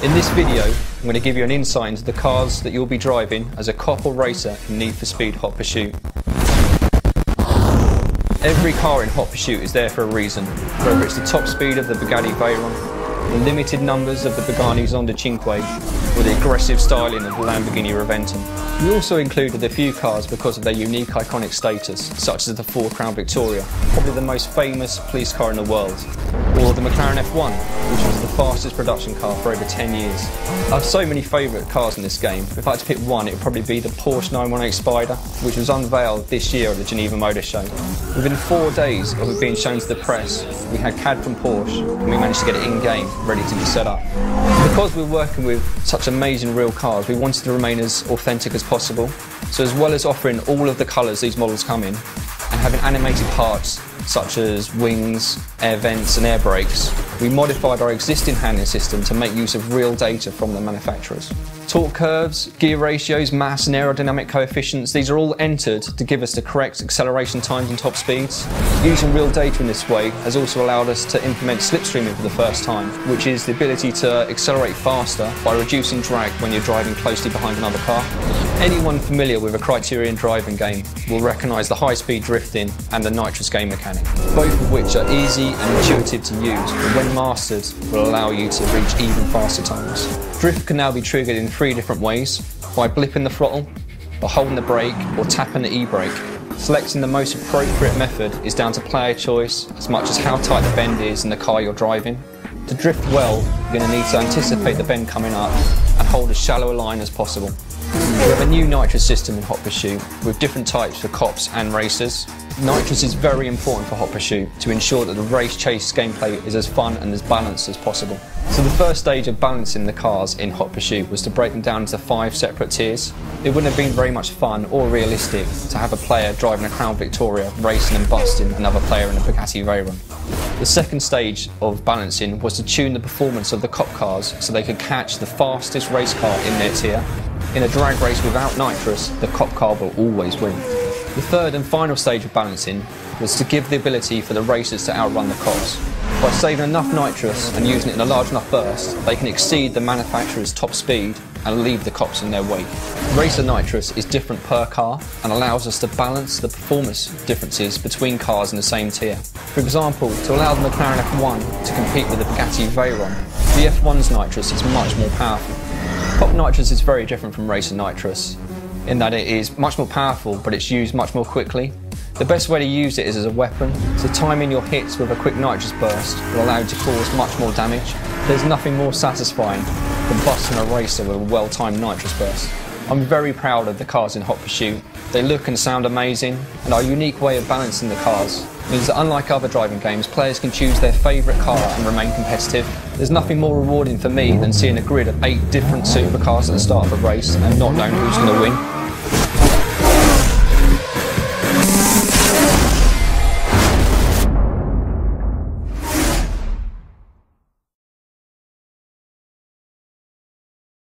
In this video, I'm going to give you an insight into the cars that you'll be driving as a cop or racer in Need for Speed Hot Pursuit. Every car in Hot Pursuit is there for a reason, whether it's the top speed of the Bugatti Veyron, the limited numbers of the Pagani Zonda Cinque, or the aggressive styling of the Lamborghini Reventon. We also included a few cars because of their unique iconic status, such as the Ford Crown Victoria, probably the most famous police car in the world, or the McLaren F1, which was the fastest production car for over 10 years. I have so many favourite cars in this game. If I had to pick one, it would probably be the Porsche 918 Spider, which was unveiled this year at the Geneva Motor Show. Within 4 days of it being shown to the press, we had CAD from Porsche, and we managed to get it in-game, ready to be set up. Because we're working with such amazing real cars, we wanted to remain as authentic as possible. So as well as offering all of the colours these models come in, and having animated parts such as wings, air vents and air brakes, we modified our existing handling system to make use of real data from the manufacturers. Torque curves, gear ratios, mass and aerodynamic coefficients, these are all entered to give us the correct acceleration times and top speeds. Using real data in this way has also allowed us to implement slipstreaming for the first time, which is the ability to accelerate faster by reducing drag when you're driving closely behind another car. Anyone familiar with a Criterion driving game will recognise the high-speed drifting and the nitrous game mechanic, both of which are easy and intuitive to use, but when mastered will allow you to reach even faster times. Drift can now be triggered in 3 different ways: by blipping the throttle, by holding the brake, or tapping the e-brake. Selecting the most appropriate method is down to player choice as much as how tight the bend is in the car you're driving. To drift well, you're going to need to anticipate the bend coming up and hold as shallow a line as possible. We have a new nitrous system in Hot Pursuit with different types for cops and racers. Nitrous is very important for Hot Pursuit to ensure that the race chase gameplay is as fun and as balanced as possible. So the first stage of balancing the cars in Hot Pursuit was to break them down into 5 separate tiers. It wouldn't have been very much fun or realistic to have a player driving a Crown Victoria racing and busting another player in a Bugatti Veyron. The second stage of balancing was to tune the performance of the cop cars so they could catch the fastest race car in their tier. In a drag race without nitrous, the cop car will always win. The third and final stage of balancing was to give the ability for the racers to outrun the cops. By saving enough nitrous and using it in a large enough burst, they can exceed the manufacturer's top speed and leave the cops in their wake. Racer nitrous is different per car and allows us to balance the performance differences between cars in the same tier. For example, to allow the McLaren F1 to compete with the Bugatti Veyron, the F1's nitrous is much more powerful. Cop nitrous is very different from racer nitrous in that it is much more powerful, but it's used much more quickly. The best way to use it is as a weapon, so timing your hits with a quick nitrous burst will allow you to cause much more damage. There's nothing more satisfying than busting a racer with a well-timed nitrous burst. I'm very proud of the cars in Hot Pursuit. They look and sound amazing, and our unique way of balancing the cars means that unlike other driving games, players can choose their favourite car and remain competitive. There's nothing more rewarding for me than seeing a grid of 8 different supercars at the start of a race and not knowing who's going to win.